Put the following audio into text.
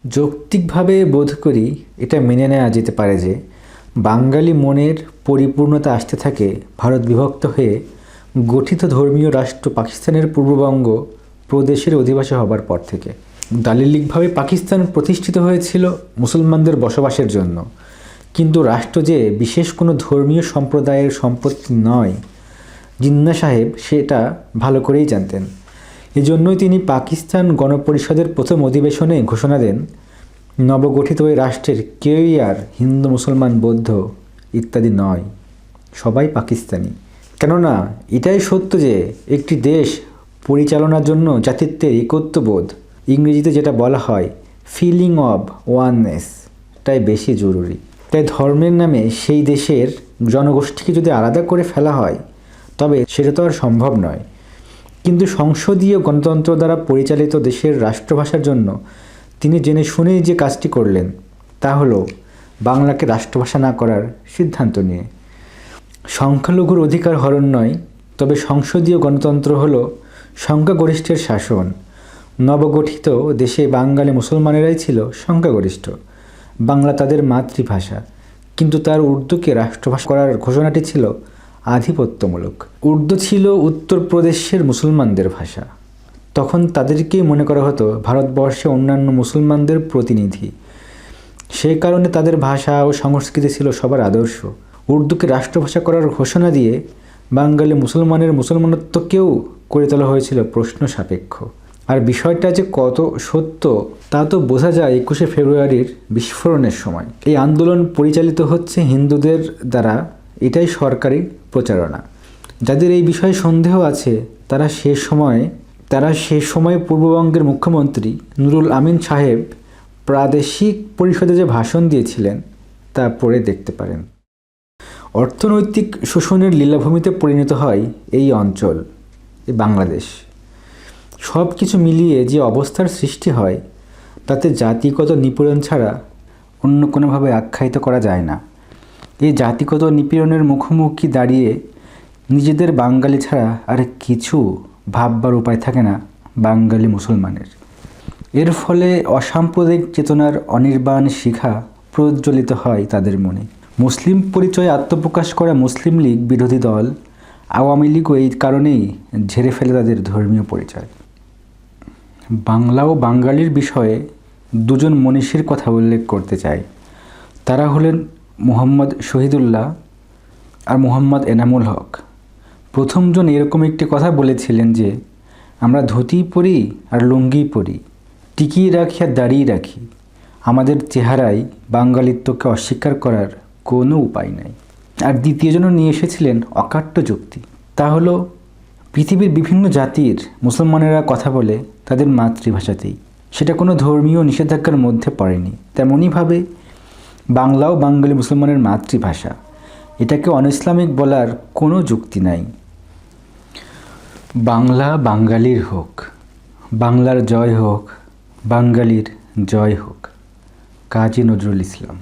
যৌক্তিকভাবে বোধ করি এটা মেনে নেওয়া যেতে পারে যে বাঙালি মনের পরিপূর্ণতা আসতে থাকে ভারত বিভক্ত হয়ে গঠিত ধর্মীয় রাষ্ট্র পাকিস্তানের পূর্ববঙ্গ প্রদেশের অধিবাসী হবার পর থেকে। দালিলিকভাবে পাকিস্তান প্রতিষ্ঠিত হয়েছিল মুসলমানদের বসবাসের জন্য, কিন্তু রাষ্ট্র যে বিশেষ কোনো ধর্মীয় সম্প্রদায়ের সম্পত্তি নয়, জিন্নাহ সাহেব সেটা ভালো করেই জানতেন। এজন্যই তিনি পাকিস্তান গণপরিষদের প্রথম অধিবেশনে ঘোষণা দেন, নবগঠিত ওই রাষ্ট্রের কেউই আর হিন্দু, মুসলমান, বৌদ্ধ ইত্যাদি নয়, সবাই পাকিস্তানি। কেননা এটাই সত্য যে একটি দেশ পরিচালনার জন্য জাতিত্বের একত্ববোধ, ইংরেজিতে যেটা বলা হয় ফিলিং অব ওয়াননেস, টাই বেশি জরুরি। তাই ধর্মের নামে সেই দেশের জনগোষ্ঠীকে যদি আলাদা করে ফেলা হয় তবে সেটা তো আর সম্ভব নয়। কিন্তু সংসদীয় গণতন্ত্র দ্বারা পরিচালিত দেশের রাষ্ট্রভাষার জন্য তিনি জেনে শুনেই যে কাজটি করলেন তা হলো বাংলাকে রাষ্ট্রভাষা না করার সিদ্ধান্ত নিয়ে। সংখ্যালঘুর অধিকার হরণ নয়, তবে সংসদীয় গণতন্ত্র হলো সংখ্যাগরিষ্ঠের শাসন। নবগঠিত দেশে বাঙালি মুসলমানেরাই ছিল সংখ্যাগরিষ্ঠ। বাংলা তাদের মাতৃভাষা, কিন্তু তার উর্দুকে রাষ্ট্রভাষা করার ঘোষণাটি ছিল আধিপত্যমূলক। উর্দু ছিল উত্তরপ্রদেশের মুসলমানদের ভাষা। তখন তাদেরকেই মনে করা হতো ভারতবর্ষে অন্যান্য মুসলমানদের প্রতিনিধি। সেই কারণে তাদের ভাষা ও সংস্কৃতি ছিল সবার আদর্শ। উর্দুকে রাষ্ট্রভাষা করার ঘোষণা দিয়ে বাঙালি মুসলমানের মুসলমানত্বকেও করে তোলা হয়েছিল প্রশ্ন সাপেক্ষ। আর বিষয়টা যে কত সত্য তা তো বোঝা যায় 21শে ফেব্রুয়ারির বিস্ফোরণের সময়। এই আন্দোলন পরিচালিত হচ্ছে হিন্দুদের দ্বারা, এটাই সরকারি প্রচারণা। যাদের এই বিষয়ে সন্দেহ আছে তারা সে সময় পূর্ববঙ্গের মুখ্যমন্ত্রী নুরুল আমিন সাহেব প্রাদেশিক পরিষদে যে ভাষণ দিয়েছিলেন তা পড়ে দেখতে পারেন। অর্থনৈতিক শোষণের লীলাভূমিতে পরিণত হয় এই অঞ্চল, এই বাংলাদেশ। সব কিছু মিলিয়ে যে অবস্থার সৃষ্টি হয় তাতে জাতিগত নিপীড়ন ছাড়া অন্য কোনোভাবে আখ্যায়িত করা যায় না। এই জাতিগত নিপীড়নের মুখোমুখি দাঁড়িয়ে নিজেদের বাঙালি ছাড়া আর কিছু ভাববার উপায় থাকে না বাঙালি মুসলমানের। এর ফলে অসাম্প্রদায়িক চেতনার অনির্বাণ শিখা প্রজ্বলিত হয় তাদের মনে। মুসলিম পরিচয়ে আত্মপ্রকাশ করা মুসলিম লীগ বিরোধী দল আওয়ামী লীগও এই কারণেই ঝেড়ে ফেলে তাদের ধর্মীয় পরিচয়। বাংলা ও বাঙালির বিষয়ে দুজন মনীষীর কথা উল্লেখ করতে চাই। তারা হলেন মোহাম্মদ শহীদুল্লাহ আর মোহাম্মদ এনামুল হক। প্রথমজন এরকম একটি কথা বলেছিলেন যে আমরা ধুতি পরি আর লুঙ্গি পরি, টিকিয়ে রাখি আর দাঁড়িয়ে রাখি, আমাদের চেহারায় বাঙালিত্বকে অস্বীকার করার কোনো উপায় নাই। আর দ্বিতীয়জন নিয়ে এসেছিলেন অকাট্য যুক্তি। তা হলো পৃথিবীর বিভিন্ন জাতির মুসলমানেরা কথা বলে তাদের মাতৃভাষাতেই, সেটা কোনো ধর্মীয় নিষেধাজ্ঞার মধ্যে পড়েনি। তেমনইভাবে বাংলাও বাঙালি মুসলমানের মাতৃভাষা, এটাকে অনইসলামিক বলার কোনো যুক্তি নাই। বাংলা বাঙালির হোক, বাংলার জয় হোক, বাঙালির জয় হোক। কাজী নজরুল ইসলাম।